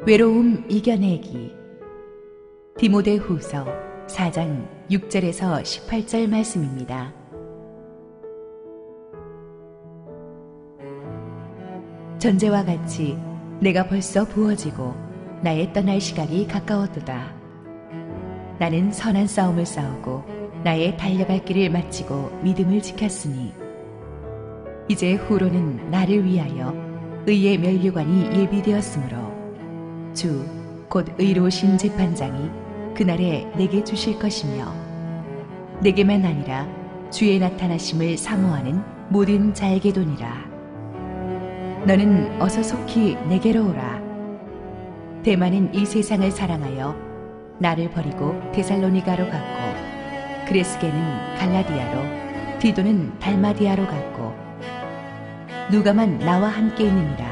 외로움 이겨내기. 디모데후서 4장 6절에서 18절 말씀입니다. 전제와 같이 내가 벌써 부어지고 나의 떠날 시각이 가까웠도다. 나는 선한 싸움을 싸우고 나의 달려갈 길을 마치고 믿음을 지켰으니 이제 후로는 나를 위하여 의의 면류관이 예비되었으므로 주 곧 의로우신 재판장이 그날에 내게 주실 것이며 내게만 아니라 주의 나타나심을 사모하는 모든 자에게도니라. 너는 어서 속히 내게로 오라. 대만은 이 세상을 사랑하여 나를 버리고 데살로니가로 갔고 그레스게는 갈라디아로 디도는 달마디아로 갔고 누가만 나와 함께 있느니라.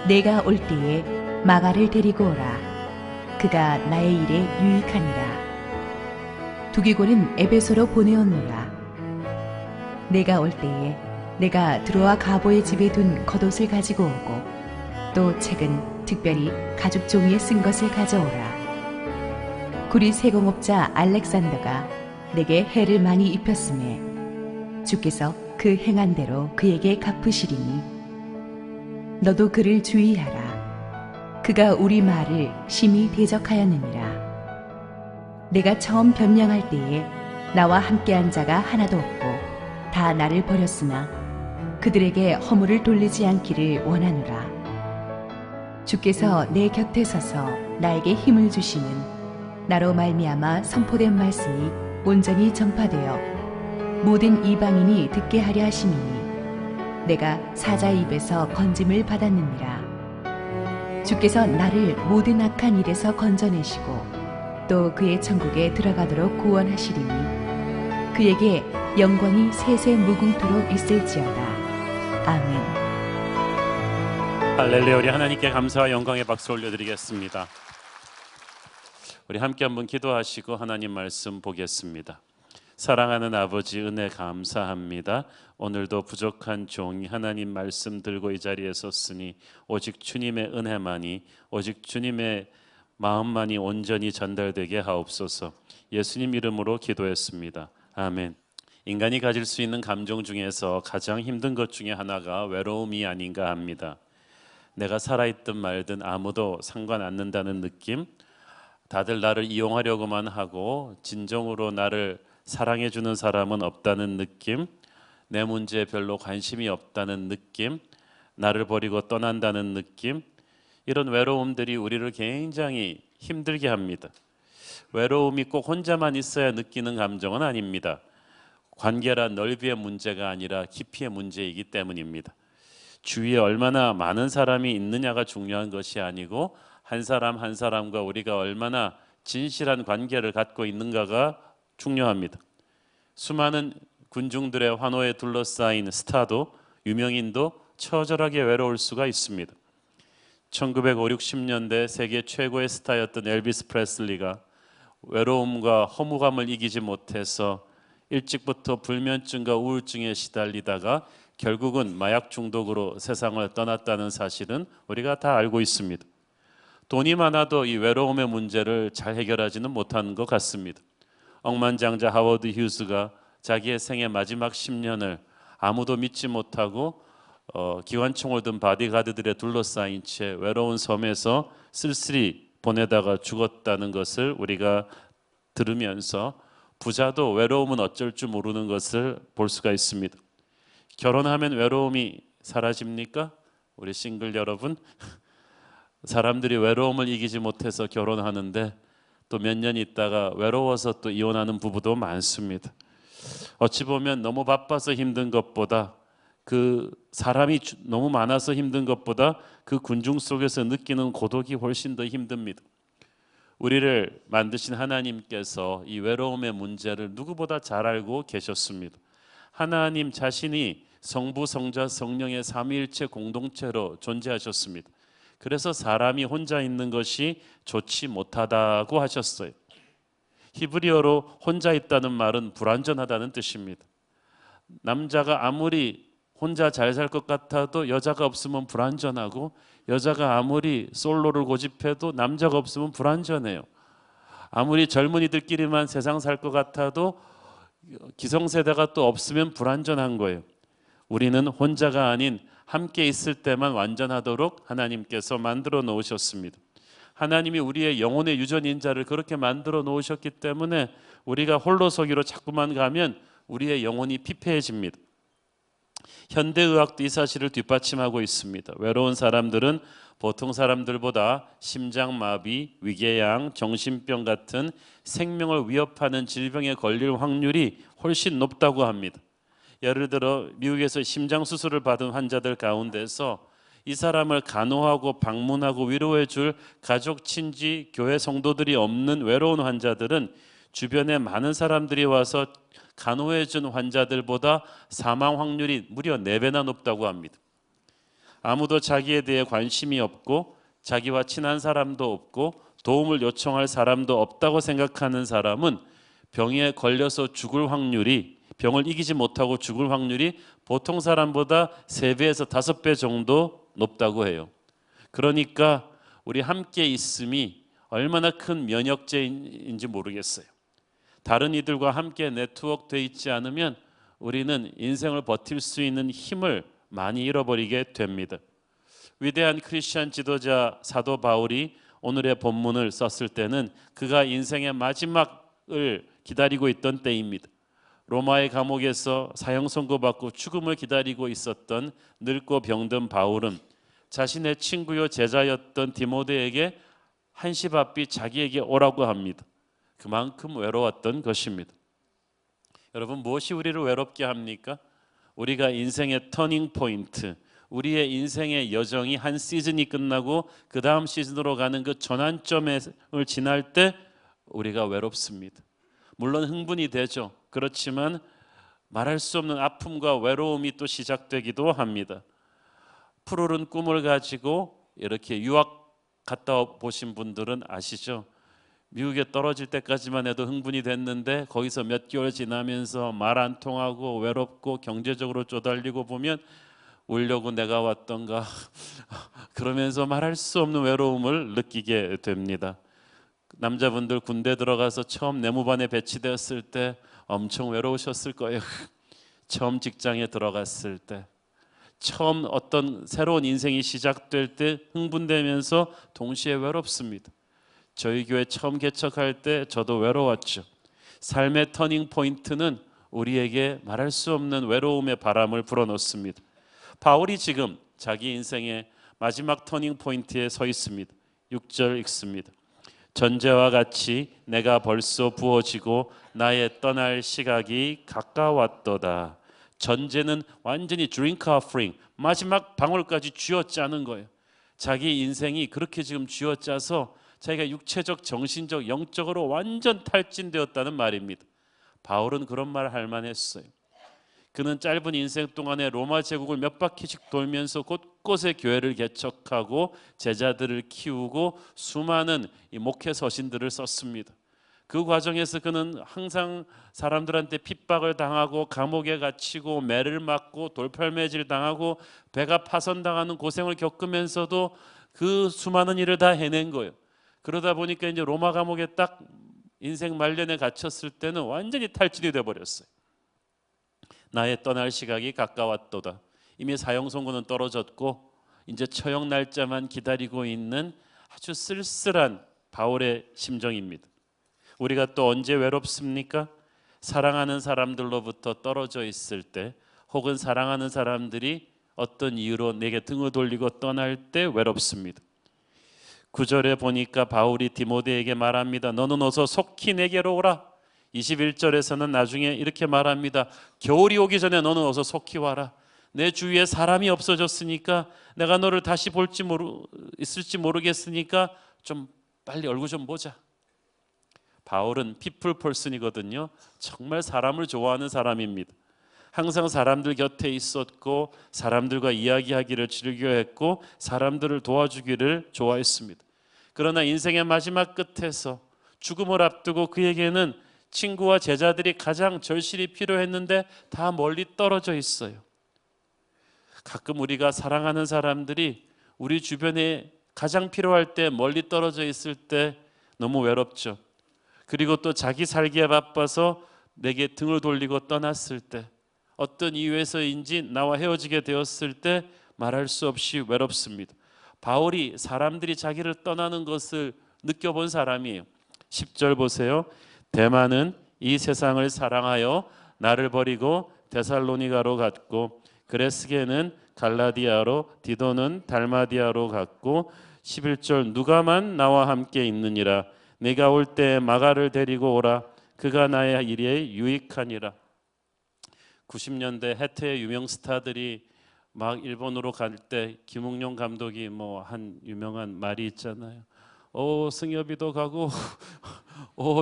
내가 올 때에 마가를 데리고 오라. 그가 나의 일에 유익하니라. 두기고는 에베소로 보내었노라. 내가 올 때에 내가 드로아 가보의 집에 둔 겉옷을 가지고 오고 또 책은 특별히 가죽 종이에 쓴 것을 가져오라. 구리 세공업자 알렉산더가 내게 해를 많이 입혔음에 주께서 그 행한 대로 그에게 갚으시리니 너도 그를 주의하라. 그가 우리 말을 심히 대적하였느니라. 내가 처음 변명할 때에 나와 함께한 자가 하나도 없고 다 나를 버렸으나 그들에게 허물을 돌리지 않기를 원하노라. 주께서 내 곁에 서서 나에게 힘을 주시는 나로 말미암아 선포된 말씀이 온전히 전파되어 모든 이방인이 듣게 하려 하심이니 내가 사자의 입에서 건짐을 받았느니라. 주께서 나를 모든 악한 일에서 건져내시고 또 그의 천국에 들어가도록 구원하시리니 그에게 영광이 세세 무궁토록 있을지어다. 아멘. 할렐루야. 우리 하나님께 감사와 영광의 박수 올려드리겠습니다. 우리 함께 한번 기도하시고 하나님 말씀 보겠습니다. 사랑하는 아버지, 은혜 감사합니다. 오늘도 부족한 종이 하나님 말씀 들고 이 자리에 섰으니 오직 주님의 은혜만이, 오직 주님의 마음만이 온전히 전달되게 하옵소서. 예수님 이름으로 기도했습니다. 아멘. 인간이 가질 수 있는 감정 중에서 가장 힘든 것 중에 하나가 외로움이 아닌가 합니다. 내가 살아있든 말든 아무도 상관 않는다는 느낌, 다들 나를 이용하려고만 하고 진정으로 나를 사랑해주는 사람은 없다는 느낌, 내 문제에 별로 관심이 없다는 느낌, 나를 버리고 떠난다는 느낌, 이런 외로움들이 우리를 굉장히 힘들게 합니다. 외로움이 꼭 혼자만 있어야 느끼는 감정은 아닙니다. 관계란 넓이의 문제가 아니라 깊이의 문제이기 때문입니다. 주위에 얼마나 많은 사람이 있느냐가 중요한 것이 아니고 한 사람 한 사람과 우리가 얼마나 진실한 관계를 갖고 있는가가 중요합니다. 수많은 군중들의 환호에 둘러싸인 스타도 유명인도 처절하게 외로울 수가 있습니다. 1950, 60년대 세계 최고의 스타였던 엘비스 프레슬리가 외로움과 허무감을 이기지 못해서 일찍부터 불면증과 우울증에 시달리다가 결국은 마약 중독으로 세상을 떠났다는 사실은 우리가 다 알고 있습니다. 돈이 많아도 이 외로움의 문제를 잘 해결하지는 못하는 것 같습니다. 억만장자 하워드 휴스가 자기의 생애 마지막 10년을 아무도 믿지 못하고 기관총을 든 바디가드들에 둘러싸인 채 외로운 섬에서 쓸쓸히 보내다가 죽었다는 것을 우리가 들으면서 부자도 외로움은 어쩔 줄 모르는 것을 볼 수가 있습니다. 결혼하면 외로움이 사라집니까? 우리 싱글 여러분, 사람들이 외로움을 이기지 못해서 결혼하는데 또 몇 년 있다가 외로워서 또 이혼하는 부부도 많습니다. 어찌 보면 너무 바빠서 힘든 것보다, 그 사람이 너무 많아서 힘든 것보다 그 군중 속에서 느끼는 고독이 훨씬 더 힘듭니다. 우리를 만드신 하나님께서 이 외로움의 문제를 누구보다 잘 알고 계셨습니다. 하나님 자신이 성부, 성자, 성령의 삼위일체 공동체로 존재하셨습니다. 그래서 사람이 혼자 있는 것이 좋지 못하다고 하셨어요. 히브리어로 혼자 있다는 말은 불완전하다는 뜻입니다. 남자가 아무리 혼자 잘 살 것 같아도 여자가 없으면 불안전하고, 여자가 아무리 솔로를 고집해도 남자가 없으면 불안전해요. 아무리 젊은이들끼리만 세상 살 것 같아도 기성세대가 또 없으면 불안전한 거예요. 우리는 혼자가 아닌 함께 있을 때만 완전하도록 하나님께서 만들어 놓으셨습니다. 하나님이 우리의 영혼의 유전인자를 그렇게 만들어 놓으셨기 때문에 우리가 홀로서기로 자꾸만 가면 우리의 영혼이 피폐해집니다. 현대의학도 이 사실을 뒷받침하고 있습니다. 외로운 사람들은 보통 사람들보다 심장마비, 위궤양, 정신병 같은 생명을 위협하는 질병에 걸릴 확률이 훨씬 높다고 합니다. 예를 들어 미국에서 심장 수술을 받은 환자들 가운데서 이 사람을 간호하고 방문하고 위로해 줄 가족, 친지, 교회 성도들이 없는 외로운 환자들은 주변에 많은 사람들이 와서 간호해 준 환자들보다 사망 확률이 무려 4배나 높다고 합니다. 아무도 자기에 대해 관심이 없고 자기와 친한 사람도 없고 도움을 요청할 사람도 없다고 생각하는 사람은 병에 걸려서 죽을 확률이, 병을 이기지 못하고 죽을 확률이 보통 사람보다 3배에서 5배 정도 높다고 해요. 그러니까 우리 함께 있음이 얼마나 큰 면역제인지 모르겠어요. 다른 이들과 함께 네트워크돼 있지 않으면 우리는 인생을 버틸 수 있는 힘을 많이 잃어버리게 됩니다. 위대한 크리스천 지도자 사도 바울이 오늘의 본문을 썼을 때는 그가 인생의 마지막을 기다리고 있던 때입니다. 로마의 감옥에서 사형 선고받고 죽음을 기다리고 있었던 늙고 병든 바울은 자신의 친구요 제자였던 디모데에게 한시바삐 자기에게 오라고 합니다. 그만큼 외로웠던 것입니다. 여러분, 무엇이 우리를 외롭게 합니까? 우리가 인생의 터닝 포인트, 우리의 인생의 여정이 한 시즌이 끝나고 그 다음 시즌으로 가는 그 전환점을 지날 때 우리가 외롭습니다. 물론 흥분이 되죠. 그렇지만 말할 수 없는 아픔과 외로움이 또 시작되기도 합니다. 푸르른 꿈을 가지고 이렇게 유학 갔다 보신 분들은 아시죠? 미국에 떨어질 때까지만 해도 흥분이 됐는데 거기서 몇 개월 지나면서 말 안 통하고 외롭고 경제적으로 쪼달리고 보면 울려고 내가 왔던가 그러면서 말할 수 없는 외로움을 느끼게 됩니다. 남자분들 군대 들어가서 처음 내무반에 배치되었을 때 엄청 외로우셨을 거예요. 처음 직장에 들어갔을 때, 처음 어떤 새로운 인생이 시작될 때 흥분되면서 동시에 외롭습니다. 저희 교회 처음 개척할 때 저도 외로웠죠. 삶의 터닝 포인트는 우리에게 말할 수 없는 외로움의 바람을 불어넣습니다. 바울이 지금 자기 인생의 마지막 터닝 포인트에 서 있습니다. 6절 읽습니다. 전제와 같이 내가 벌써 부어지고 나의 떠날 시각이 가까웠도다. 전제는 완전히 drink offering, 마지막 방울까지 쥐어짜는 거예요. 자기 인생이 그렇게 지금 쥐어짜서 자기가 육체적, 정신적, 영적으로 완전 탈진되었다는 말입니다. 바울은 그런 말을 할 만했어요. 그는 짧은 인생 동안에 로마 제국을 몇 바퀴씩 돌면서 곳곳에 교회를 개척하고 제자들을 키우고 수많은 이 목회 서신들을 썼습니다. 그 과정에서 그는 항상 사람들한테 핍박을 당하고 감옥에 갇히고 매를 맞고 돌팔매질 당하고 배가 파손당하는 고생을 겪으면서도 그 수많은 일을 다 해낸 거예요. 그러다 보니까 이제 로마 감옥에 딱 인생 말년에 갇혔을 때는 완전히 탈진이 돼 버렸어요. 나의 떠날 시각이 가까웠도다. 이미 사형 선고는 떨어졌고 이제 처형 날짜만 기다리고 있는 아주 쓸쓸한 바울의 심정입니다. 우리가 또 언제 외롭습니까? 사랑하는 사람들로부터 떨어져 있을 때, 혹은 사랑하는 사람들이 어떤 이유로 내게 등을 돌리고 떠날 때 외롭습니다. 9절에 보니까 바울이 디모데에게 말합니다. 너는 어서 속히 내게로 오라. 21절에서는 나중에 이렇게 말합니다. 겨울이 오기 전에 너는 어서 속히 와라. 내 주위에 사람이 없어졌으니까, 내가 너를 다시 있을지 모르겠으니까 좀 빨리 얼굴 좀 보자. 바울은 피플 퍼슨이거든요. 정말 사람을 좋아하는 사람입니다. 항상 사람들 곁에 있었고 사람들과 이야기하기를 즐겨했고 사람들을 도와주기를 좋아했습니다. 그러나 인생의 마지막 끝에서 죽음을 앞두고 그에게는 친구와 제자들이 가장 절실히 필요했는데 다 멀리 떨어져 있어요. 가끔 우리가 사랑하는 사람들이 우리 주변에 가장 필요할 때 멀리 떨어져 있을 때 너무 외롭죠. 그리고 또 자기 살기에 바빠서 내게 등을 돌리고 떠났을 때, 어떤 이유에서인지 나와 헤어지게 되었을 때 말할 수 없이 외롭습니다. 바울이 사람들이 자기를 떠나는 것을 느껴본 사람이에요. 10절 보세요. 데마는 이 세상을 사랑하여 나를 버리고 데살로니가로 갔고, 그레스게는 갈라디아로, 디도는 달마디아로 갔고, 11절 누가만 나와 함께 있느니라. 내가 올 때 마가를 데리고 오라. 그가 나의 일에 유익하니라. 90년대 해태의 유명 스타들이 막 일본으로 갈 때 김웅룡 감독이 뭐 한 유명한 말이 있잖아요. 승엽이도 가고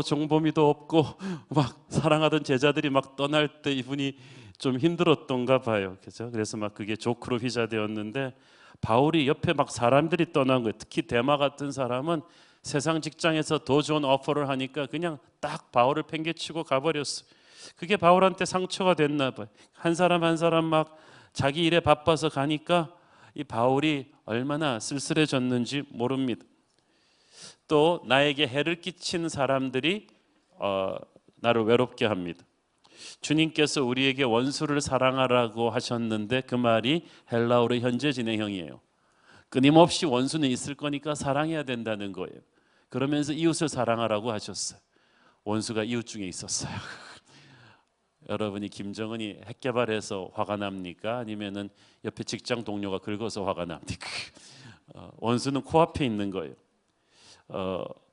종범이도 없고 막 사랑하던 제자들이 막 떠날 때 이분이 좀 힘들었던가 봐요. 그죠? 그래서 막 그게 조크로 휘자되었는데, 바울이 옆에 막 사람들이 떠난 거예요. 특히 데마 같은 사람은 세상 직장에서 더 좋은 오퍼를 하니까 그냥 딱 바울을 팽개치고 가버렸어요. 그게 바울한테 상처가 됐나 봐요. 한 사람 한 사람 막 자기 일에 바빠서 가니까 이 바울이 얼마나 쓸쓸해졌는지 모릅니다. 또 나에게 해를 끼친 사람들이 나를 외롭게 합니다. 주님께서 우리에게 원수를 사랑하라고 하셨는데 그 말이 헬라어로 현재 진행형이에요. 끊임없이 원수는 있을 거니까 사랑해야 된다는 거예요. 그러면서 이웃을 사랑하라고 하셨어요. 원수가 이웃 중에 있었어요. 여러분이 김정은이 핵 개발해서 화가 납니까? 아니면은 옆에 직장 동료가 긁어서 화가 납니까? 원수는 코앞에 있는 거예요.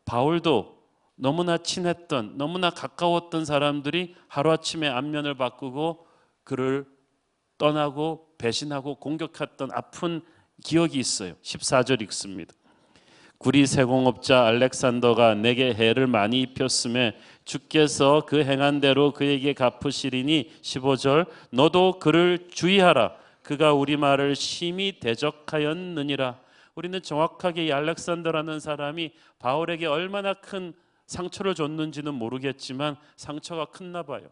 바울도 너무나 친했던, 너무나 가까웠던 사람들이 하루아침에 안면을 바꾸고 그를 떠나고 배신하고 공격했던 아픈 기억이 있어요. 14절 읽습니다. 구리 세공업자 알렉산더가 내게 해를 많이 입혔음에 주께서 그 행한 대로 그에게 갚으시리니 15절 너도 그를 주의하라. 그가 우리 말을 심히 대적하였느니라. 우리는 정확하게 이 알렉산더라는 사람이 바울에게 얼마나 큰 상처를 줬는지는 모르겠지만 상처가 컸나 봐요.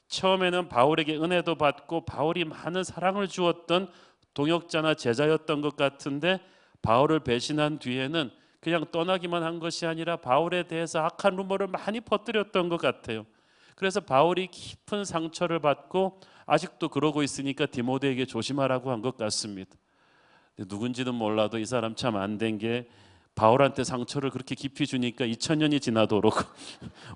처음에는 바울에게 은혜도 받고 바울이 많은 사랑을 주었던 동역자나 제자였던 것 같은데, 바울을 배신한 뒤에는 그냥 떠나기만 한 것이 아니라 바울에 대해서 악한 루머를 많이 퍼뜨렸던 것 같아요. 그래서 바울이 깊은 상처를 받고 아직도 그러고 있으니까 디모데에게 조심하라고 한 것 같습니다. 누군지는 몰라도 이 사람 참 안 된 게 바울한테 상처를 그렇게 깊이 주니까 2000년이 지나도록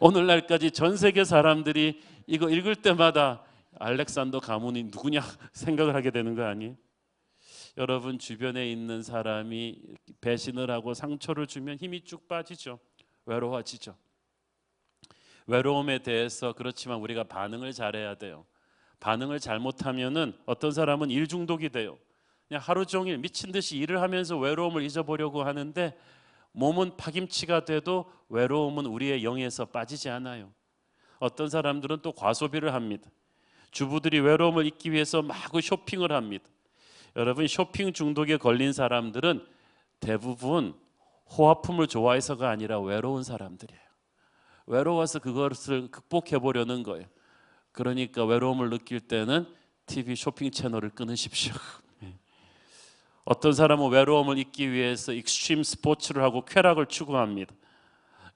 오늘날까지 전 세계 사람들이 이거 읽을 때마다 알렉산더 가문이 누구냐 생각을 하게 되는 거 아니에요? 여러분 주변에 있는 사람이 배신을 하고 상처를 주면 힘이 쭉 빠지죠. 외로워지죠. 외로움에 대해서 그렇지만 우리가 반응을 잘해야 돼요. 반응을 잘못하면은 어떤 사람은 일 중독이 돼요. 그냥 하루 종일 미친 듯이 일을 하면서 외로움을 잊어보려고 하는데 몸은 파김치가 돼도 외로움은 우리의 영에서 빠지지 않아요. 어떤 사람들은 또 과소비를 합니다. 주부들이 외로움을 잊기 위해서 마구 쇼핑을 합니다. 여러분 쇼핑 중독에 걸린 사람들은 대부분 호화품을 좋아해서가 아니라 외로운 사람들이에요. 외로워서 그것을 극복해 보려는 거예요. 그러니까 외로움을 느낄 때는 TV 쇼핑 채널을 끊으십시오. 어떤 사람은 외로움을 잊기 위해서 익스트림 스포츠를 하고 쾌락을 추구합니다.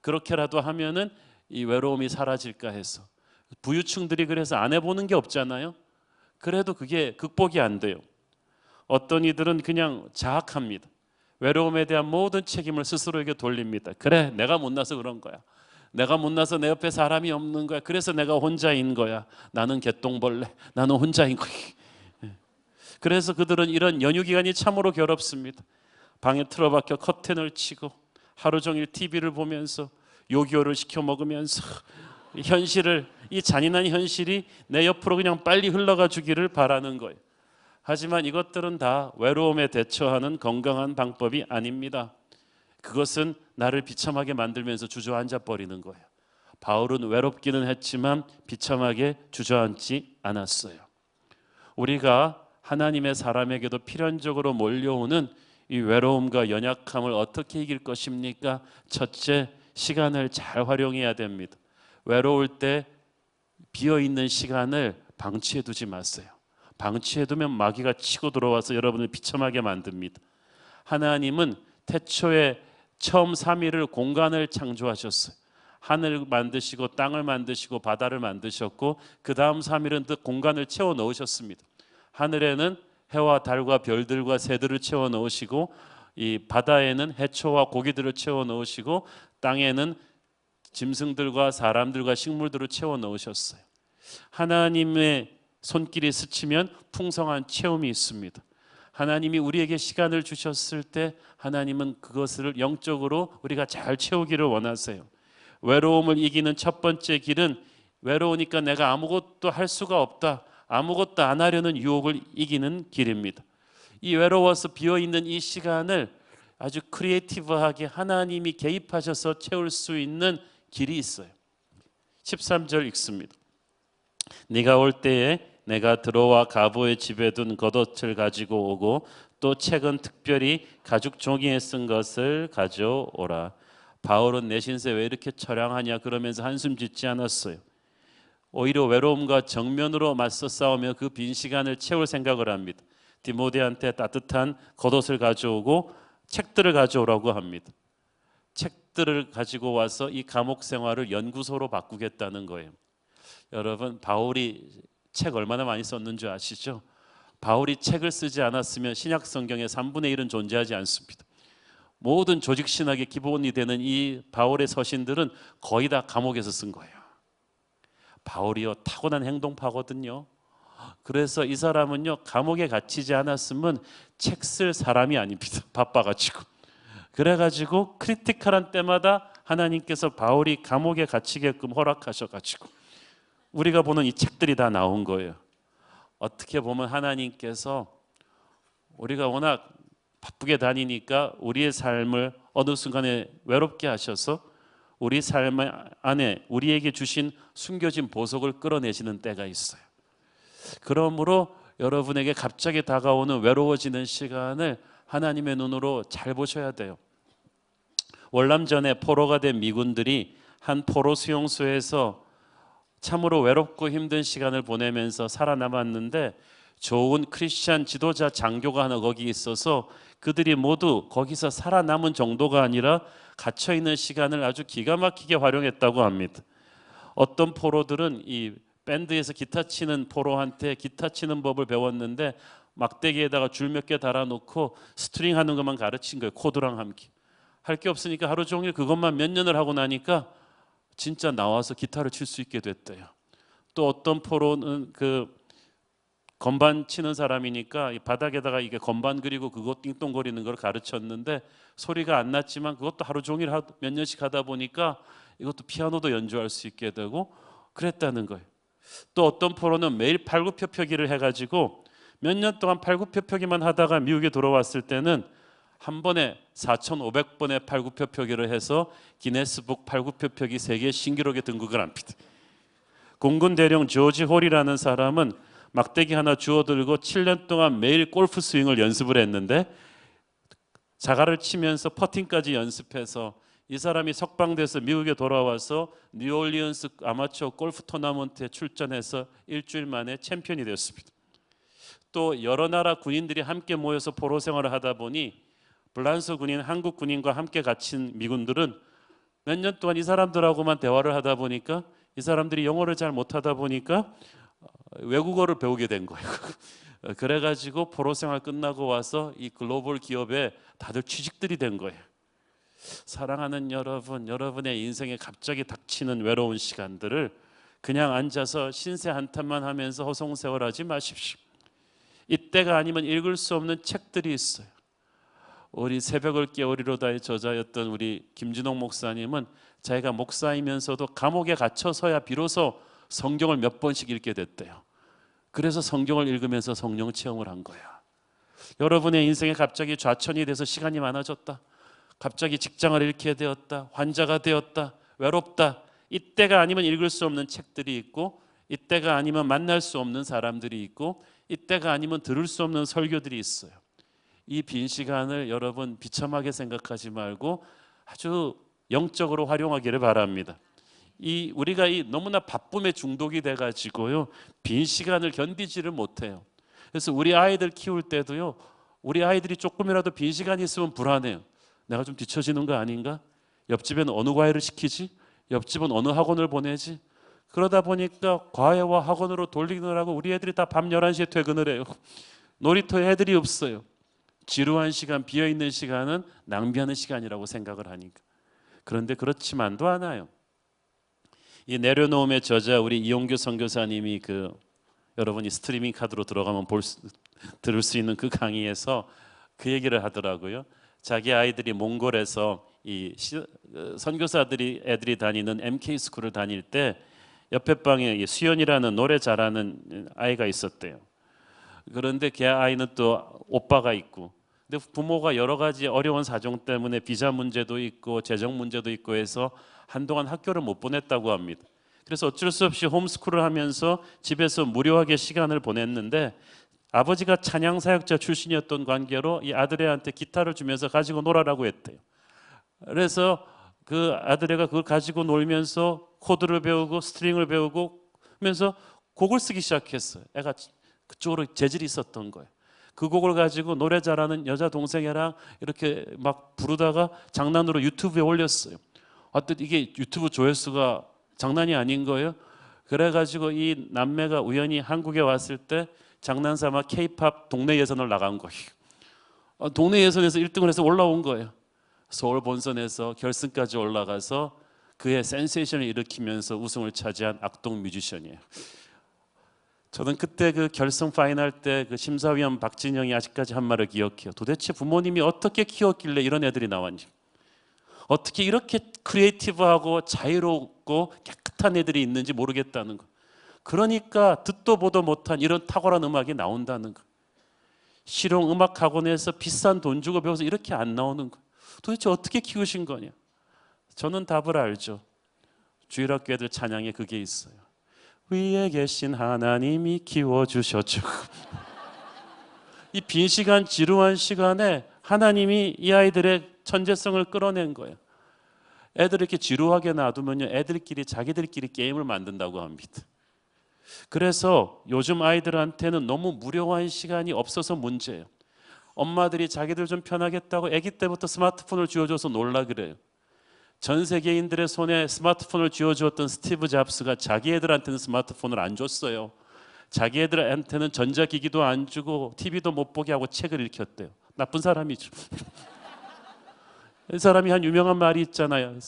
그렇게라도 하면은 이 외로움이 사라질까 해서. 부유층들이 그래서 안 해보는 게 없잖아요. 그래도 그게 극복이 안 돼요. 어떤 이들은 그냥 자학합니다. 외로움에 대한 모든 책임을 스스로에게 돌립니다. 그래, 내가 못나서 그런 거야. 내가 못나서 내 옆에 사람이 없는 거야. 그래서 내가 혼자인 거야. 나는 개똥벌레. 나는 혼자인 거야. 그래서 그들은 이런 연휴 기간이 참으로 괴롭습니다. 방에 틀어박혀 커튼을 치고 하루 종일 TV를 보면서 요기요를 시켜 먹으면서 현실을, 이 잔인한 현실이 내 옆으로 그냥 빨리 흘러가 주기를 바라는 거예요. 하지만 이것들은 다 외로움에 대처하는 건강한 방법이 아닙니다. 그것은 나를 비참하게 만들면서 주저앉아 버리는 거예요. 바울은 외롭기는 했지만 비참하게 주저앉지 않았어요. 우리가 하나님의 사람에게도 필연적으로 몰려오는 이 외로움과 연약함을 어떻게 이길 것입니까? 첫째, 시간을 잘 활용해야 됩니다. 외로울 때 비어있는 시간을 방치해 두지 마세요. 방치해두면 마귀가 치고 들어와서 여러분을 비참하게 만듭니다. 하나님은 태초에 처음 3일을 공간을 창조하셨어요. 하늘을 만드시고 땅을 만드시고 바다를 만드셨고 그 다음 3일은 그 공간을 채워 넣으셨습니다. 하늘에는 해와 달과 별들과 새들을 채워 넣으시고 이 바다에는 해초와 고기들을 채워 넣으시고 땅에는 짐승들과 사람들과 식물들을 채워 넣으셨어요. 하나님의 손길이 스치면 풍성한 체험이 있습니다. 하나님이 우리에게 시간을 주셨을 때 하나님은 그것을 영적으로 우리가 잘 채우기를 원하세요. 외로움을 이기는 첫 번째 길은 외로우니까 내가 아무것도 할 수가 없다, 아무것도 안 하려는 유혹을 이기는 길입니다. 이 외로워서 비어있는 이 시간을 아주 크리에이티브하게 하나님이 개입하셔서 채울 수 있는 길이 있어요. 13절 읽습니다. 네가 올 때에 내가 들어와 가보의 집에 둔 겉옷을 가지고 오고 또 책은 특별히 가죽 종이에 쓴 것을 가져오라. 바울은 내 신세 왜 이렇게 처량하냐 그러면서 한숨 짓지 않았어요. 오히려 외로움과 정면으로 맞서 싸우며 그 빈 시간을 채울 생각을 합니다. 디모데한테 따뜻한 겉옷을 가져오고 책들을 가져오라고 합니다. 책들을 가지고 와서 이 감옥 생활을 연구소로 바꾸겠다는 거예요. 여러분, 바울이 책 얼마나 많이 썼는 줄 아시죠? 바울이 책을 쓰지 않았으면 신약 성경의 3분의 1은 존재하지 않습니다. 모든 조직 신학의 기본이 되는 이 바울의 서신들은 거의 다 감옥에서 쓴 거예요. 바울이요, 타고난 행동파거든요. 그래서 이 사람은요, 감옥에 갇히지 않았으면 책 쓸 사람이 아닙니다. 바빠가지고. 그래가지고 크리티컬한 때마다 하나님께서 바울이 감옥에 갇히게끔 허락하셔가지고 우리가 보는 이 책들이 다 나온 거예요. 어떻게 보면 하나님께서 우리가 워낙 바쁘게 다니니까 우리의 삶을 어느 순간에 외롭게 하셔서 우리 삶 안에 우리에게 주신 숨겨진 보석을 끌어내시는 때가 있어요. 그러므로 여러분에게 갑자기 다가오는 외로워지는 시간을 하나님의 눈으로 잘 보셔야 돼요. 월남전에 포로가 된 미군들이 한 포로 수용소에서 참으로 외롭고 힘든 시간을 보내면서 살아남았는데 좋은 크리스찬 지도자 장교가 하나 거기 있어서 그들이 모두 거기서 살아남은 정도가 아니라 갇혀있는 시간을 아주 기가 막히게 활용했다고 합니다. 어떤 포로들은 이 밴드에서 기타 치는 포로한테 기타 치는 법을 배웠는데 막대기에다가 줄 몇 개 달아놓고 스트링 하는 것만 가르친 거예요. 코드랑 함께. 할 게 없으니까 하루 종일 그것만 몇 년을 하고 나니까 진짜 나와서 기타를 칠 수 있게 됐대요. 또 어떤 포로는 그 건반 치는 사람이니까 이 바닥에다가 이게 건반 그리고 그거 띵동거리는 걸 가르쳤는데 소리가 안 났지만 그것도 하루 종일 몇 년씩 하다 보니까 이것도 피아노도 연주할 수 있게 되고 그랬다는 거예요. 또 어떤 포로는 매일 팔굽혀펴기를 해가지고 몇 년 동안 팔굽혀펴기만 하다가 미국에 돌아왔을 때는 한 번에 4,500번의 팔굽혀펴기를 해서 기네스북 팔굽혀펴기 세계 신기록에 등극을 합니다. 공군 대령 조지 홀이라는 사람은 막대기 하나 주워 들고 7년 동안 매일 골프 스윙을 연습을 했는데 자가를 치면서 퍼팅까지 연습해서 이 사람이 석방돼서 미국에 돌아와서 뉴올리언스 아마추어 골프 토너먼트에 출전해서 일주일 만에 챔피언이 되었습니다. 또 여러 나라 군인들이 함께 모여서 포로 생활을 하다 보니 불란서 군인, 한국 군인과 함께 갇힌 미군들은 몇 년 동안 이 사람들하고만 대화를 하다 보니까 이 사람들이 영어를 잘 못하다 보니까 외국어를 배우게 된 거예요. 그래가지고 포로 생활 끝나고 와서 이 글로벌 기업에 다들 취직들이 된 거예요. 사랑하는 여러분, 여러분의 인생에 갑자기 닥치는 외로운 시간들을 그냥 앉아서 신세 한탄만 하면서 허송세월하지 마십시오. 이때가 아니면 읽을 수 없는 책들이 있어요. 우리 새벽을 깨우리로다의 저자였던 우리 김진홍 목사님은 자기가 목사이면서도 감옥에 갇혀서야 비로소 성경을 몇 번씩 읽게 됐대요. 그래서 성경을 읽으면서 성령 체험을 한 거야. 여러분의 인생에 갑자기 좌천이 돼서 시간이 많아졌다. 갑자기 직장을 잃게 되었다. 환자가 되었다. 외롭다. 이때가 아니면 읽을 수 없는 책들이 있고 이때가 아니면 만날 수 없는 사람들이 있고 이때가 아니면 들을 수 없는 설교들이 있어요. 이 빈 시간을 여러분 비참하게 생각하지 말고 아주 영적으로 활용하기를 바랍니다. 우리가 이 너무나 바쁨에 중독이 돼가지고요 빈 시간을 견디지를 못해요. 그래서 우리 아이들 키울 때도요, 우리 아이들이 조금이라도 빈 시간이 있으면 불안해요. 내가 좀 뒤처지는 거 아닌가? 옆집엔 어느 과외를 시키지? 옆집은 어느 학원을 보내지? 그러다 보니까 과외와 학원으로 돌리느라고 우리 애들이 다 밤 11시에 퇴근을 해요. 놀이터에 애들이 없어요. 지루한 시간, 비어있는 시간은 낭비하는 시간이라고 생각을 하니까. 그런데 그렇지만도 않아요. 이 내려놓음의 저자 우리 이용규 선교사님이 여러분이 스트리밍 카드로 들어가면 들을 수 있는 그 강의에서 그 얘기를 하더라고요. 자기 아이들이 몽골에서 선교사들이 애들이 다니는 MK 스쿨을 다닐 때 옆에 방에 수연이라는 노래 잘하는 아이가 있었대요. 그런데 걔 아이는 또 오빠가 있고, 근데 부모가 여러 가지 어려운 사정 때문에 비자 문제도 있고 재정 문제도 있고 해서 한동안 학교를 못 보냈다고 합니다. 그래서 어쩔 수 없이 홈스쿨을 하면서 집에서 무료하게 시간을 보냈는데, 아버지가 찬양 사역자 출신이었던 관계로 이 아들애한테 기타를 주면서 가지고 놀아라고 했대요. 그래서 그 아들애가 그걸 가지고 놀면서 코드를 배우고 스트링을 배우고 하면서 곡을 쓰기 시작했어요. 애가 그쪽으로 재질이 있었던 거예요. 그 곡을 가지고 노래 잘하는 여자 동생이랑 이렇게 막 부르다가 장난으로 유튜브에 올렸어요. 이게 유튜브 조회수가 장난이 아닌 거예요. 그래가지고 이 남매가 우연히 한국에 왔을 때 장난삼아 K-팝 동네 예선을 나간 거예요. 동네 예선에서 1등을 해서 올라온 거예요. 서울 본선에서 결승까지 올라가서 그의 센세이션을 일으키면서 우승을 차지한 악동 뮤지션이에요. 저는 그때 그 결승 파이널 때 그 심사위원 박진영이 아직까지 한 말을 기억해요. 도대체 부모님이 어떻게 키웠길래 이런 애들이 나왔니? 어떻게 이렇게 크리에이티브하고 자유롭고 깨끗한 애들이 있는지 모르겠다는 거. 그러니까 듣도 보도 못한 이런 탁월한 음악이 나온다는 거. 실용 음악 학원에서 비싼 돈 주고 배워서 이렇게 안 나오는 거. 도대체 어떻게 키우신 거냐? 저는 답을 알죠. 주일학교 애들 찬양에 그게 있어요. 위에 계신 하나님이 키워주셨죠. 이 빈 시간, 지루한 시간에 하나님이 이 아이들의 천재성을 끌어낸 거예요. 애들 이렇게 지루하게 놔두면요, 애들끼리 자기들끼리 게임을 만든다고 합니다. 그래서 요즘 아이들한테는 너무 무료한 시간이 없어서 문제예요. 엄마들이 자기들 좀 편하겠다고 아기 때부터 스마트폰을 쥐어줘서 놀라 그래요. 전 세계인들의 손에 스마트폰을 쥐어주었던 스티브 잡스가 자기 애들한테는 스마트폰을 안 줬어요. 자기 애들한테는 전자기기도 안 주고 TV도 못 보게 하고 책을 읽혔대요. 나쁜 사람이죠. 이 사람이 한 유명한 말이 있잖아요.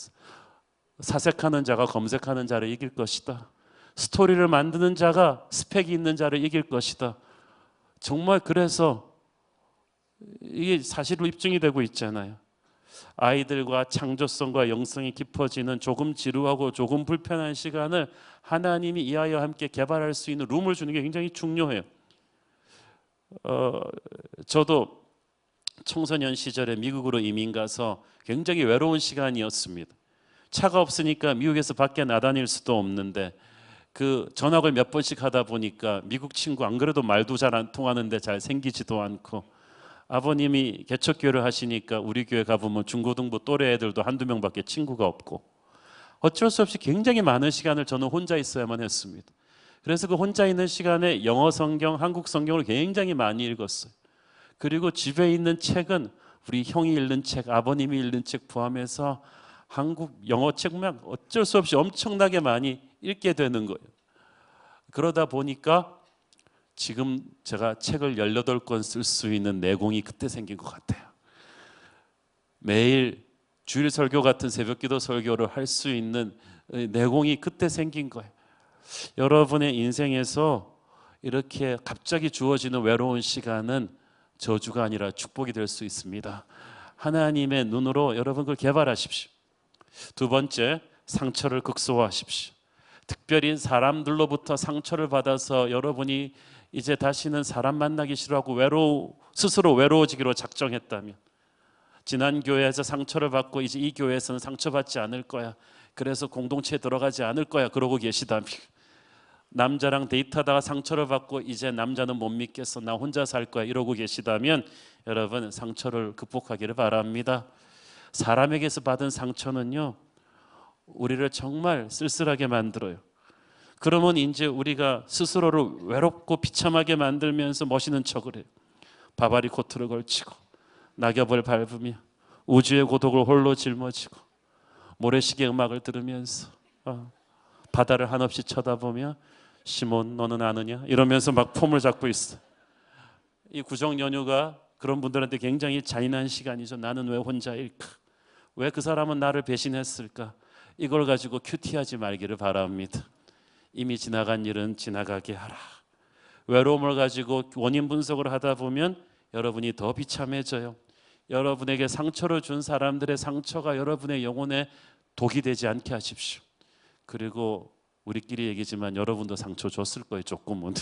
사색하는 자가 검색하는 자를 이길 것이다. 스토리를 만드는 자가 스펙이 있는 자를 이길 것이다. 정말 그래서 이게 사실로 입증이 되고 있잖아요. 아이들과 창조성과 영성이 깊어지는 조금 지루하고 조금 불편한 시간을 하나님이 이 아이와 함께 개발할 수 있는 룸을 주는 게 굉장히 중요해요. 저도 청소년 시절에 미국으로 이민 가서 굉장히 외로운 시간이었습니다. 차가 없으니까 미국에서 밖에 나다닐 수도 없는데 그 전학을 몇 번씩 하다 보니까 미국 친구 안 그래도 말도 잘 안 통하는데 잘 생기지도 않고, 아버님이 개척교회를 하시니까 우리 교회 가보면 중고등부 또래 애들도 한두 명밖에 친구가 없고, 어쩔 수 없이 굉장히 많은 시간을 저는 혼자 있어야만 했습니다. 그래서 그 혼자 있는 시간에 영어 성경, 한국 성경을 굉장히 많이 읽었어요. 그리고 집에 있는 책은 우리 형이 읽는 책, 아버님이 읽는 책 포함해서 한국 영어 책만 어쩔 수 없이 엄청나게 많이 읽게 되는 거예요. 그러다 보니까 지금 제가 책을 18권 쓸 수 있는 내공이 그때 생긴 것 같아요. 매일 주일 설교 같은 새벽기도 설교를 할 수 있는 내공이 그때 생긴 거예요. 여러분의 인생에서 이렇게 갑자기 주어지는 외로운 시간은 저주가 아니라 축복이 될 수 있습니다. 하나님의 눈으로 여러분 그걸 개발하십시오. 두 번째, 상처를 극소화하십시오. 특별히 사람들로부터 상처를 받아서 여러분이 이제 다시는 사람 만나기 싫어하고 스스로 외로워지기로 작정했다면, 지난 교회에서 상처를 받고 이제 이 교회에서는 상처받지 않을 거야, 그래서 공동체에 들어가지 않을 거야, 그러고 계시다면, 남자랑 데이트하다가 상처를 받고 이제 남자는 못 믿겠어, 나 혼자 살 거야, 이러고 계시다면 여러분 상처를 극복하기를 바랍니다. 사람에게서 받은 상처는요, 우리를 정말 쓸쓸하게 만들어요. 그러면 이제 우리가 스스로를 외롭고 비참하게 만들면서 멋있는 척을 해요. 바바리 코트를 걸치고 낙엽을 밟으며 우주의 고독을 홀로 짊어지고 모래시계 음악을 들으면서 바다를 한없이 쳐다보며 시몬 너는 아느냐 이러면서 막 폼을 잡고 있어. 이 구정 연휴가 그런 분들한테 굉장히 잔인한 시간이죠. 나는 왜 혼자일까? 왜 그 사람은 나를 배신했을까? 이걸 가지고 큐티하지 말기를 바랍니다. 이미 지나간 일은 지나가게 하라. 외로움을 가지고 원인 분석을 하다 보면 여러분이 더 비참해져요. 여러분에게 상처를 준 사람들의 상처가 여러분의 영혼에 독이 되지 않게 하십시오. 그리고 우리끼리 얘기지만 여러분도 상처 줬을 거예요. 조금은.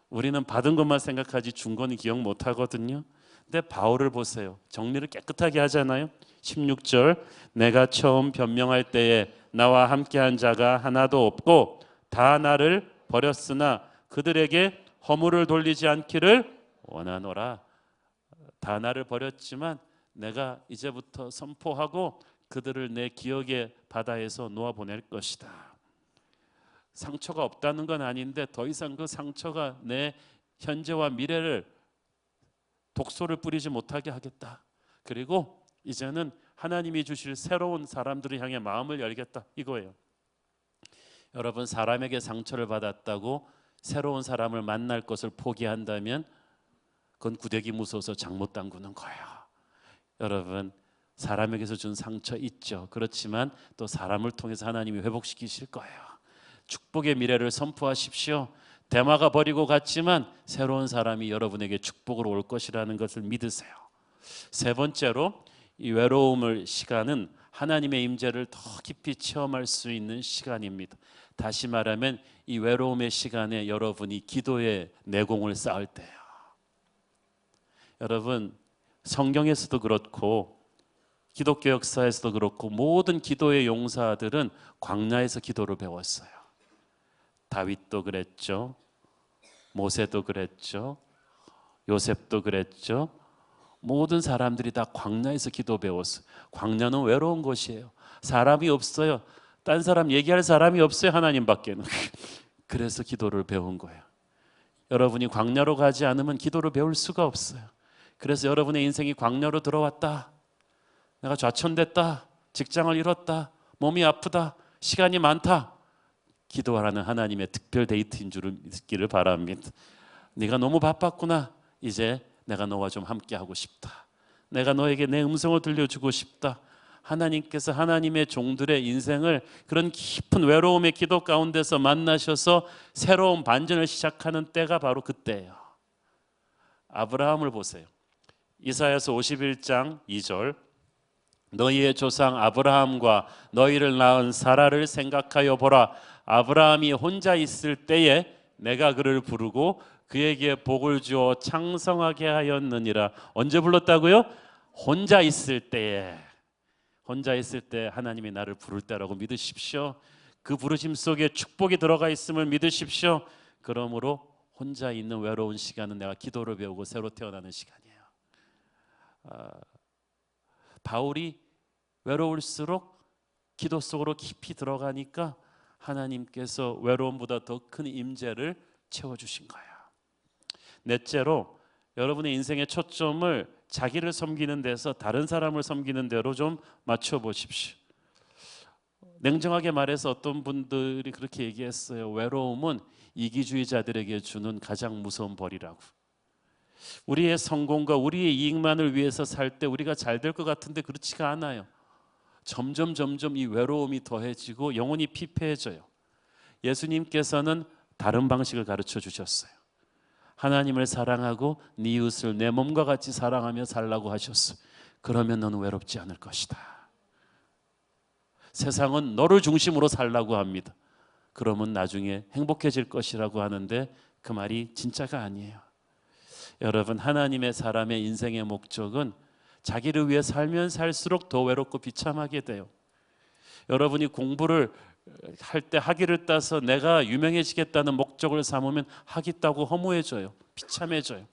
우리는 받은 것만 생각하지 준 건 기억 못 하거든요. 근데 바울을 보세요. 정리를 깨끗하게 하잖아요. 16절 내가 처음 변명할 때에 나와 함께한 자가 하나도 없고 다 나를 버렸으나 그들에게 허물을 돌리지 않기를 원하노라. 다 나를 버렸지만 내가 이제부터 선포하고 그들을 내 기억의 바다에서 놓아보낼 것이다. 상처가 없다는 건 아닌데 더 이상 그 상처가 내 현재와 미래를 독소를 뿌리지 못하게 하겠다. 그리고 이제는 하나님이 주실 새로운 사람들을 향해 마음을 열겠다. 이거예요. 여러분 사람에게 상처를 받았다고 새로운 사람을 만날 것을 포기한다면 그건 구데기 무서워서 장못 담그는 거예요. 여러분 사람에게서 준 상처 있죠. 그렇지만 또 사람을 통해서 하나님이 회복시키실 거예요. 축복의 미래를 선포하십시오. 대마가 버리고 갔지만 새로운 사람이 여러분에게 축복으로 올 것이라는 것을 믿으세요. 세 번째로 이 외로움을 시간은 하나님의 임재를 더 깊이 체험할 수 있는 시간입니다. 다시 말하면 이 외로움의 시간에 여러분이 기도의 내공을 쌓을 때예요. 여러분 성경에서도 그렇고 기독교 역사에서도 그렇고 모든 기도의 용사들은 광야에서 기도를 배웠어요. 다윗도 그랬죠. 모세도 그랬죠. 요셉도 그랬죠. 모든 사람들이 다 광야에서 기도 배웠어요. 광야는 외로운 곳이에요. 사람이 없어요. 딴 사람 얘기할 사람이 없어요. 하나님밖에는. 그래서 기도를 배운 거예요. 여러분이 광야로 가지 않으면 기도를 배울 수가 없어요. 그래서 여러분의 인생이 광야로 들어왔다. 내가 좌천됐다. 직장을 잃었다. 몸이 아프다. 시간이 많다. 기도하라는 하나님의 특별 데이트인 줄 믿기를 바랍니다. 네가 너무 바빴구나. 이제 내가 너와 좀 함께하고 싶다. 내가 너에게 내 음성을 들려주고 싶다. 하나님께서 하나님의 종들의 인생을 그런 깊은 외로움의 기도 가운데서 만나셔서 새로운 반전을 시작하는 때가 바로 그때예요. 아브라함을 보세요. 이사야서 51장 2절 너희의 조상 아브라함과 너희를 낳은 사라를 생각하여 보라. 아브라함이 혼자 있을 때에 내가 그를 부르고 그에게 복을 주어 창성하게 하였느니라. 언제 불렀다고요? 혼자 있을 때에. 혼자 있을 때 하나님이 나를 부를 때라고 믿으십시오. 그 부르심 속에 축복이 들어가 있음을 믿으십시오. 그러므로 혼자 있는 외로운 시간은 내가 기도를 배우고 새로 태어나는 시간이에요. 바울이 외로울수록 기도 속으로 깊이 들어가니까 하나님께서 외로움보다 더 큰 임재를 채워주신 거예요. 넷째로 여러분의 인생의 초점을 자기를 섬기는 데서 다른 사람을 섬기는 데로 좀 맞춰보십시오. 냉정하게 말해서 어떤 분들이 그렇게 얘기했어요. 외로움은 이기주의자들에게 주는 가장 무서운 벌이라고. 우리의 성공과 우리의 이익만을 위해서 살 때 우리가 잘 될 것 같은데 그렇지가 않아요. 점점 이 외로움이 더해지고 영혼이 피폐해져요. 예수님께서는 다른 방식을 가르쳐 주셨어요. 하나님을 사랑하고 네 이웃을 내 몸과 같이 사랑하며 살라고 하셨어요. 그러면 너는 외롭지 않을 것이다. 세상은 너를 중심으로 살라고 합니다. 그러면 나중에 행복해질 것이라고 하는데 그 말이 진짜가 아니에요. 여러분 하나님의 사람의 인생의 목적은 자기를 위해 살면 살수록 더 외롭고 비참하게 돼요. 여러분이 공부를 할 때 학위를 따서 내가 유명해지겠다는 목적을 삼으면 학위 따고 허무해져요. 비참해져요.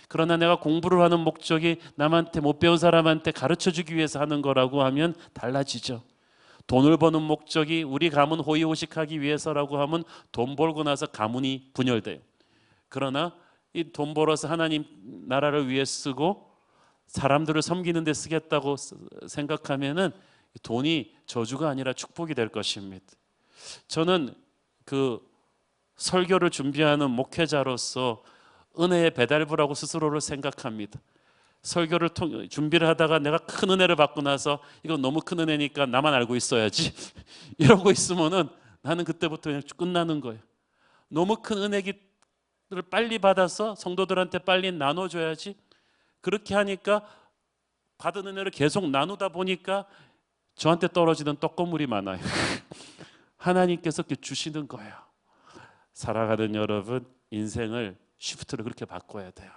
그러나 내가 공부를 하는 목적이 남한테 못 배운 사람한테 가르쳐주기 위해서 하는 거라고 하면 달라지죠. 돈을 버는 목적이 우리 가문 호의호식하기 위해서라고 하면 돈 벌고 나서 가문이 분열돼요. 그러나 이 돈 벌어서 하나님 나라를 위해 쓰고 사람들을 섬기는 데 쓰겠다고 생각하면은 돈이 저주가 아니라 축복이 될 것입니다. 저는 그 설교를 준비하는 목회자로서 은혜의 배달부라고 스스로를 생각합니다. 설교를 준비를 하다가 내가 큰 은혜를 받고 나서 이거 너무 큰 은혜니까 나만 알고 있어야지 이러고 있으면은 나는 그때부터 그냥 끝나는 거예요. 너무 큰 은혜를 빨리 받아서 성도들한테 빨리 나눠줘야지. 그렇게 하니까 받은 은혜를 계속 나누다 보니까 저한테 떨어지는 떡고물이 많아요. 하나님께서 주시는 거예요. 살아가는 여러분, 인생을 시프트를 그렇게 바꿔야 돼요.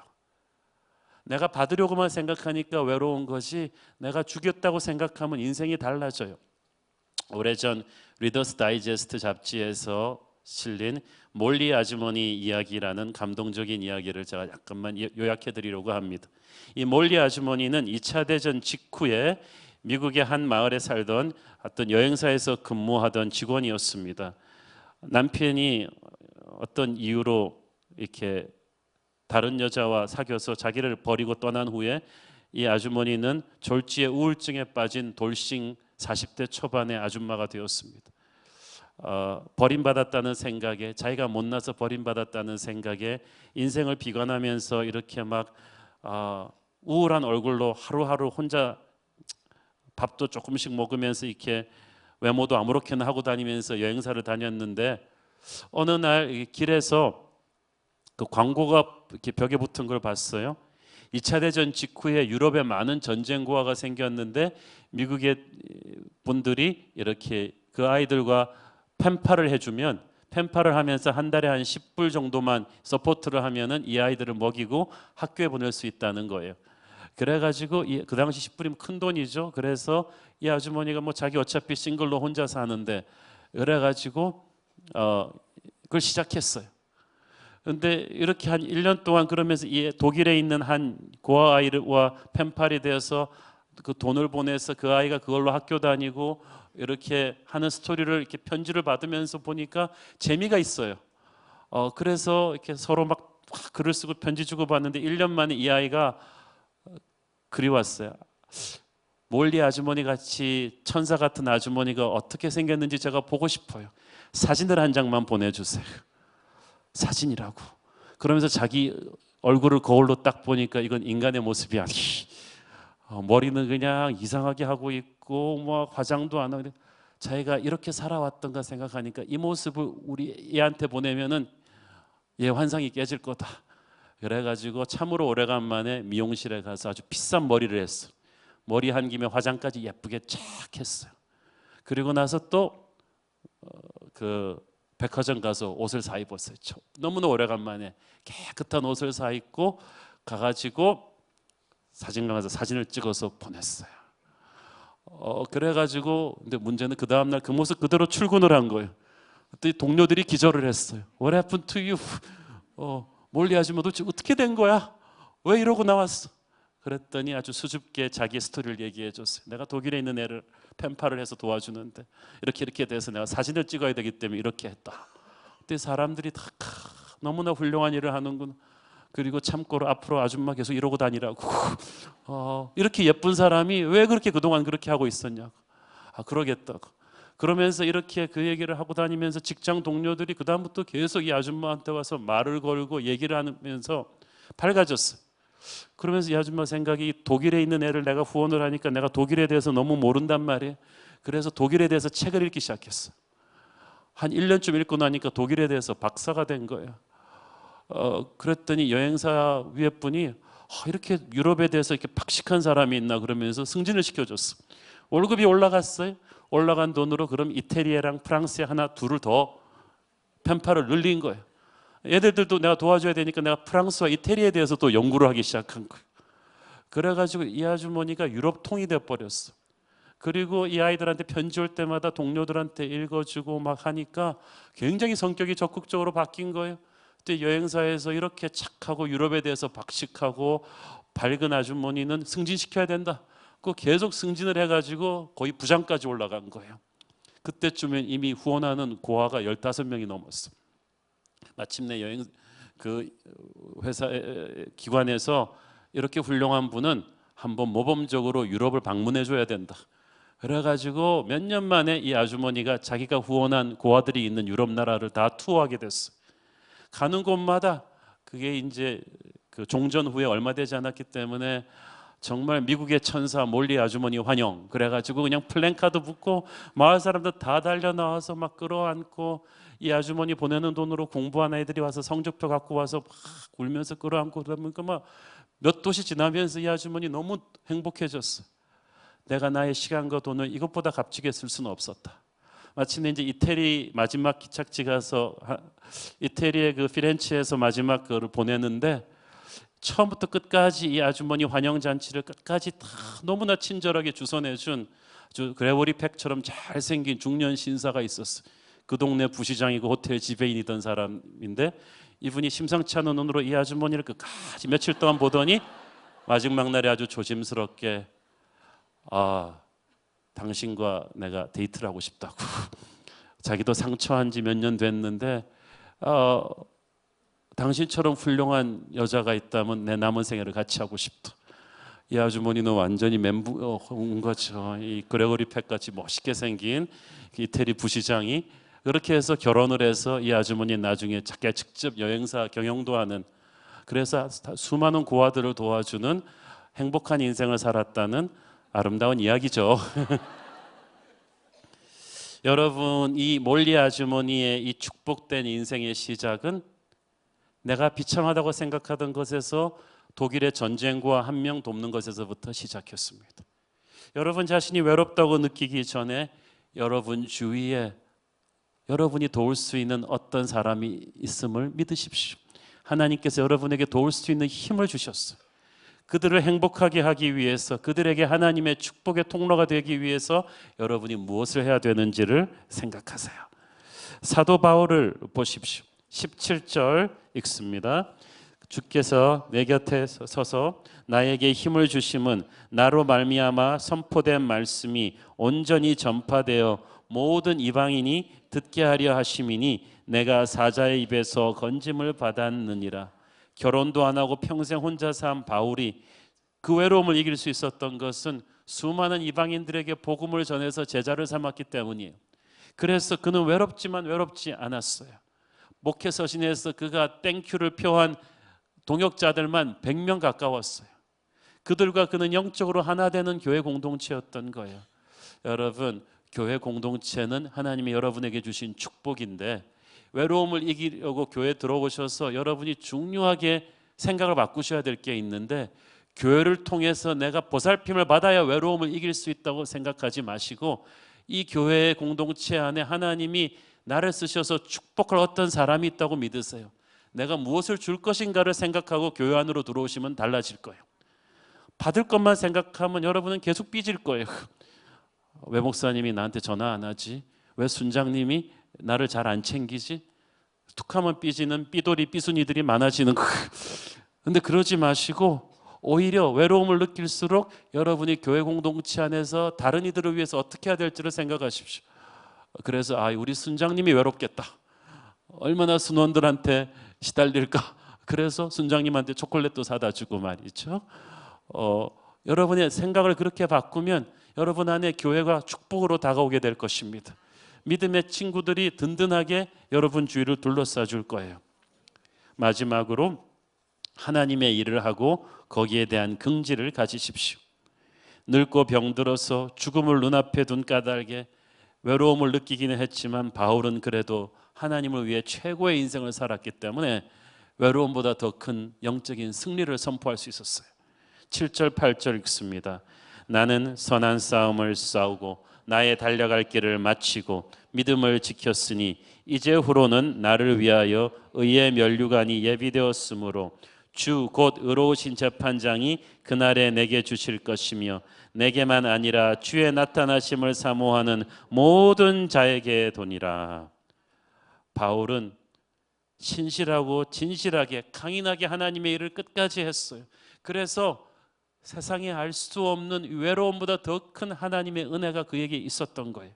내가 받으려고만 생각하니까 외로운 것이, 내가 주겠다고 생각하면 인생이 달라져요. 오래전 리더스 다이제스트 잡지에서 실린 몰리 아주머니 이야기라는 감동적인 이야기를 제가 약간만 요약해 드리려고 합니다. 이 몰리 아주머니는 2차 대전 직후에 미국의 한 마을에 살던 어떤 여행사에서 근무하던 직원이었습니다. 남편이 어떤 이유로 이렇게 다른 여자와 사귀어서 자기를 버리고 떠난 후에 이 아주머니는 졸지에 우울증에 빠진 돌싱 40대 초반의 아줌마가 되었습니다. 버림받았다는 생각에, 자기가 못나서 버림받았다는 생각에 인생을 비관하면서 이렇게 막 우울한 얼굴로 하루하루 혼자 밥도 조금씩 먹으면서 이렇게 외모도 아무렇게나 하고 다니면서 여행사를 다녔는데, 어느 날 길에서 그 광고가 이렇게 벽에 붙은 걸 봤어요. 2차 대전 직후에 유럽에 많은 전쟁고아가 생겼는데 미국의 분들이 이렇게 그 아이들과 펜팔을 해주면, 펜팔을 하면서 한 달에 한 10불 정도만 서포트를 하면은 이 아이들을 먹이고 학교에 보낼 수 있다는 거예요. 그래가지고 그 당시 10불이면 큰 돈이죠. 그래서 이 아주머니가 뭐 자기 어차피 싱글로 혼자 사는데, 그래가지고 그걸 시작했어요. 그런데 이렇게 한 1년 동안 그러면서 이 독일에 있는 한 고아 아이와 펜팔이 되어서 그 돈을 보내서 그 아이가 그걸로 학교 다니고 이렇게 하는 스토리를 이렇게 편지를 받으면서 보니까 재미가 있어요. 그래서 이렇게 서로 막 글을 쓰고 편지 주고 받는데 1년 만에 이 아이가 글이 왔어요. 몰리 아주머니 같이 천사 같은 아주머니가 어떻게 생겼는지 제가 보고 싶어요. 사진을 한 장만 보내주세요. 사진이라고. 그러면서 자기 얼굴을 거울로 딱 보니까 이건 인간의 모습이 아니. 머리는 그냥 이상하게 하고 있고 뭐 화장도 안 하고, 자기가 이렇게 살아왔던가 생각하니까 이 모습을 우리 얘한테 보내면은 얘 환상이 깨질 거다. 그래가지고 참으로 오래간만에 미용실에 가서 아주 비싼 머리를 했어. 머리 한 김에 화장까지 예쁘게 쫙 했어요. 그리고 나서 또 그 백화점 가서 옷을 사 입었어요. 너무나 오래간만에 깨끗한 옷을 사 입고 가가지고 사진관 가서 사진을 찍어서 보냈어요. 그래가지고 근데 문제는 그 다음날 그 모습 그대로 출근을 한 거예요. 그때 동료들이 기절을 했어요. What happened to you? 몰리 아줌마 도대체 어떻게 된 거야? 왜 이러고 나왔어? 그랬더니 아주 수줍게 자기 스토리를 얘기해 줬어요. 내가 독일에 있는 애를 펜팔을 해서 도와주는데 이렇게 돼서 내가 사진을 찍어야 되기 때문에 이렇게 했다. 그때 사람들이 다 너무나 훌륭한 일을 하는구나. 그리고 참고로 앞으로 아줌마 계속 이러고 다니라고. 이렇게 예쁜 사람이 왜 그렇게 그동안 그렇게 하고 있었냐고. 그러겠다고. 그러면서 이렇게 그 얘기를 하고 다니면서 직장 동료들이 그 다음부터 계속 이 아줌마한테 와서 말을 걸고 얘기를 하면서 밝아졌어요. 그러면서 이 아줌마 생각이, 독일에 있는 애를 내가 후원을 하니까 내가 독일에 대해서 너무 모른단 말이에요. 그래서 독일에 대해서 책을 읽기 시작했어. 한 1년쯤 읽고 나니까 독일에 대해서 박사가 된 거예요. 그랬더니 여행사 위에 분이 이렇게 유럽에 대해서 이렇게 박식한 사람이 있나 그러면서 승진을 시켜줬어. 월급이 올라갔어요. 올라간 돈으로 그럼 이태리랑 프랑스에 하나 둘을 더 펜팔을 늘린 거예요. 얘들도 내가 도와줘야 되니까 내가 프랑스와 이태리에 대해서 또 연구를 하기 시작한 거예요. 그래가지고 이 아주머니가 유럽 통이 돼버렸어. 그리고 이 아이들한테 편지 올 때마다 동료들한테 읽어주고 막 하니까 굉장히 성격이 적극적으로 바뀐 거예요. 그때 여행사에서 이렇게 착하고 유럽에 대해서 박식하고 밝은 아주머니는 승진시켜야 된다. 그 계속 승진을 해가지고 거의 부장까지 올라간 거예요. 그때쯤엔 이미 후원하는 고아가 15명이 넘었어. 마침내 그 회사 기관에서 이렇게 훌륭한 분은 한번 모범적으로 유럽을 방문해 줘야 된다. 그래가지고 몇 년 만에 이 아주머니가 자기가 후원한 고아들이 있는 유럽 나라를 다 투어하게 됐어. 가는 곳마다 그게 이제 그 종전 후에 얼마 되지 않았기 때문에 정말 미국의 천사 몰리 아주머니 환영 그래가지고 그냥 플랜카드 붙고 마을 사람들 다 달려 나와서 막 끌어안고 이 아주머니 보내는 돈으로 공부한 아이들이 와서 성적표 갖고 와서 막 울면서 끌어안고 그러니까 막 몇 도시 지나면서 이 아주머니 너무 행복해졌어. 내가 나의 시간과 돈을 이것보다 값지게 쓸 수는 없었다. 마침내 이제 이태리 마지막 기착지 가서 이태리의 그 피렌체에서 마지막 그를 보내는데 처음부터 끝까지 이 아주머니 환영 잔치를 끝까지 다 너무나 친절하게 주선해준 아주 그레고리 팩처럼 잘생긴 중년 신사가 있었어. 그 동네 부시장이고 호텔 지배인이던 사람인데 이분이 심상치 않은 눈으로 이 아주머니를 끝까지 며칠 동안 보더니 마지막 날에 아주 조심스럽게 당신과 내가 데이트를 하고 싶다고. 자기도 상처한 지 몇 년 됐는데 당신처럼 훌륭한 여자가 있다면 내 남은 생애를 같이 하고 싶다. 이 아주머니는 완전히 멘붕 온 거죠. 이 그레고리 팩같이 멋있게 생긴 이태리 부시장이 그렇게 해서 결혼을 해서 이 아주머니 나중에 자기가 직접 여행사 경영도 하는, 그래서 수많은 고아들을 도와주는 행복한 인생을 살았다는 아름다운 이야기죠. 여러분, 이 몰리 아주머니의 이 축복된 인생의 시작은 내가 비참하다고 생각하던 것에서 독일의 전쟁과 한 명 돕는 것에서부터 시작했습니다. 여러분 자신이 외롭다고 느끼기 전에 여러분 주위에 여러분이 도울 수 있는 어떤 사람이 있음을 믿으십시오. 하나님께서 여러분에게 도울 수 있는 힘을 주셨어요. 그들을 행복하게 하기 위해서, 그들에게 하나님의 축복의 통로가 되기 위해서 여러분이 무엇을 해야 되는지를 생각하세요. 사도 바울을 보십시오. 17절 읽습니다. 주께서 내 곁에 서서 나에게 힘을 주심은 나로 말미암아 선포된 말씀이 온전히 전파되어 모든 이방인이 듣게 하려 하심이니 내가 사자의 입에서 건짐을 받았느니라. 결혼도 안 하고 평생 혼자 산 바울이 그 외로움을 이길 수 있었던 것은 수많은 이방인들에게 복음을 전해서 제자를 삼았기 때문이에요. 그래서 그는 외롭지만 외롭지 않았어요. 목회 서신에서 그가 땡큐를 표한 동역자들만 100명 가까웠어요. 그들과 그는 영적으로 하나 되는 교회 공동체였던 거예요. 여러분, 교회 공동체는 하나님이 여러분에게 주신 축복인데 외로움을 이기려고 교회에 들어오셔서 여러분이 중요하게 생각을 바꾸셔야 될 게 있는데, 교회를 통해서 내가 보살핌을 받아야 외로움을 이길 수 있다고 생각하지 마시고 이 교회의 공동체 안에 하나님이 나를 쓰셔서 축복할 어떤 사람이 있다고 믿으세요. 내가 무엇을 줄 것인가를 생각하고 교회 안으로 들어오시면 달라질 거예요. 받을 것만 생각하면 여러분은 계속 삐질 거예요. 왜 목사님이 나한테 전화 안 하지? 왜 순장님이 나를 잘 안 챙기지? 툭하면 삐지는 삐돌이 삐순이들이 많아지는 거예요. 근데 그러지 마시고 오히려 외로움을 느낄수록 여러분이 교회 공동체 안에서 다른 이들을 위해서 어떻게 해야 될지를 생각하십시오. 그래서 우리 순장님이 외롭겠다. 얼마나 순원들한테 시달릴까. 그래서 순장님한테 초콜릿도 사다 주고 말이죠. 여러분의 생각을 그렇게 바꾸면 여러분 안에 교회가 축복으로 다가오게 될 것입니다. 믿음의 친구들이 든든하게 여러분 주위를 둘러싸 줄 거예요. 마지막으로 하나님의 일을 하고 거기에 대한 긍지를 가지십시오. 늙고 병들어서 죽음을 눈앞에 둔 까닭에 외로움을 느끼기는 했지만 바울은 그래도 하나님을 위해 최고의 인생을 살았기 때문에 외로움보다 더 큰 영적인 승리를 선포할 수 있었어요. 7절 8절 읽습니다. 나는 선한 싸움을 싸우고 나의 달려갈 길을 마치고 믿음을 지켰으니 이제 후로는 나를 위하여 의의 면류관이 예비되었으므로 주 곧 의로우신 재판장이 그날에 내게 주실 것이며 내게만 아니라 주의 나타나심을 사모하는 모든 자에게 도니라. 바울은 신실하고 진실하게 강인하게 하나님의 일을 끝까지 했어요. 그래서 세상에 알 수 없는 외로움보다 더 큰 하나님의 은혜가 그에게 있었던 거예요.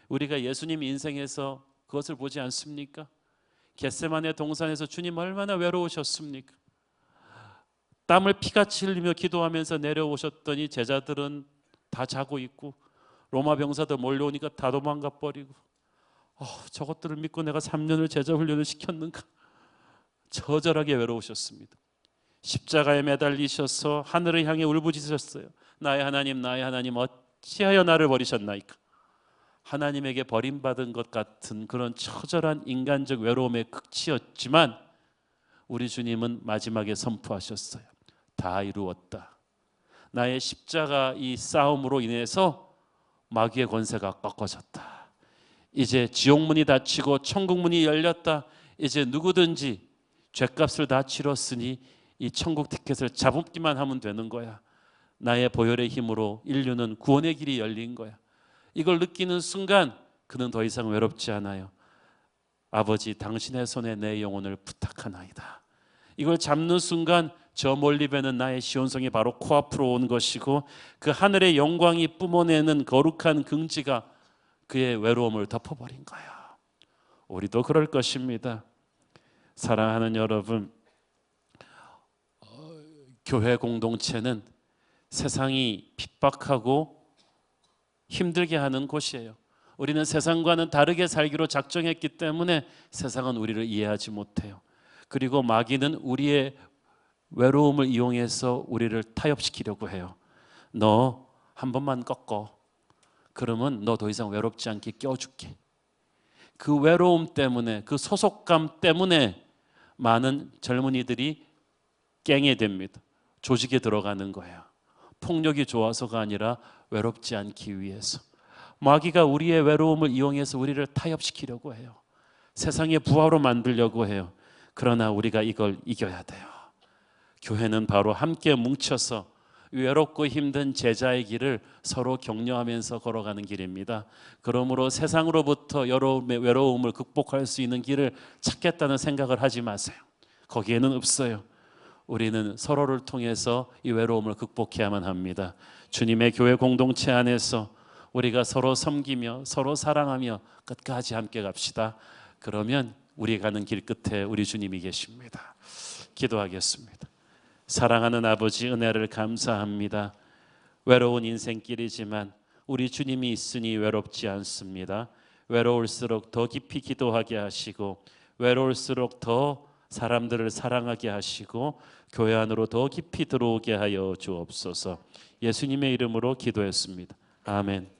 우리가 예수님 인생에서 그것을 보지 않습니까? 겟세마네 동산에서 주님 얼마나 외로우셨습니까? 땀을 피같이 흘리며 기도하면서 내려오셨더니 제자들은 다 자고 있고 로마 병사들 몰려오니까 다 도망가 버리고 저것들을 믿고 내가 3년을 제자 훈련을 시켰는가? 처절하게 외로우셨습니다. 십자가에 매달리셔서 하늘을 향해 울부짖으셨어요. 나의 하나님 어찌하여 나를 버리셨나이까? 하나님에게 버림받은 것 같은 그런 처절한 인간적 외로움의 극치였지만 우리 주님은 마지막에 선포하셨어요. 다 이루었다. 나의 십자가 이 싸움으로 인해서 마귀의 권세가 꺾어졌다. 이제 지옥문이 닫히고 천국문이 열렸다. 이제 누구든지 죗값을 다 치렀으니 이 천국 티켓을 잡기만 하면 되는 거야. 나의 보혈의 힘으로 인류는 구원의 길이 열린 거야. 이걸 느끼는 순간 그는 더 이상 외롭지 않아요. 아버지, 당신의 손에 내 영혼을 부탁하나이다. 이걸 잡는 순간 저 멀리 배는 나의 시온성이 바로 코앞으로 온 것이고 그 하늘의 영광이 뿜어내는 거룩한 긍지가 그의 외로움을 덮어버린 거야. 우리도 그럴 것입니다. 사랑하는 여러분, 교회 공동체는 세상이 핍박하고 힘들게 하는 곳이에요. 우리는 세상과는 다르게 살기로 작정했기 때문에 세상은 우리를 이해하지 못해요. 그리고 마귀는 우리의 외로움을 이용해서 우리를 타협시키려고 해요. 너 한 번만 꺾어. 그러면 너 더 이상 외롭지 않게 껴줄게. 그 외로움 때문에, 그 소속감 때문에 많은 젊은이들이 깽에 됩니다. 조직에 들어가는 거예요. 폭력이 좋아서가 아니라 외롭지 않기 위해서. 마귀가 우리의 외로움을 이용해서 우리를 타협시키려고 해요. 세상의 부하로 만들려고 해요. 그러나 우리가 이걸 이겨야 돼요. 교회는 바로 함께 뭉쳐서 외롭고 힘든 제자의 길을 서로 격려하면서 걸어가는 길입니다. 그러므로 세상으로부터 외로움을 극복할 수 있는 길을 찾겠다는 생각을 하지 마세요. 거기에는 없어요. 우리는 서로를 통해서 이 외로움을 극복해야만 합니다. 주님의 교회 공동체 안에서 우리가 서로 섬기며 서로 사랑하며 끝까지 함께 갑시다. 그러면 우리 가는 길 끝에 우리 주님이 계십니다. 기도하겠습니다. 사랑하는 아버지, 은혜를 감사합니다. 외로운 인생길이지만 우리 주님이 있으니 외롭지 않습니다. 외로울수록 더 깊이 기도하게 하시고 외로울수록 더 사람들을 사랑하게 하시고 교회 안으로 더 깊이 들어오게 하여 주옵소서. 예수님의 이름으로 기도했습니다. 아멘.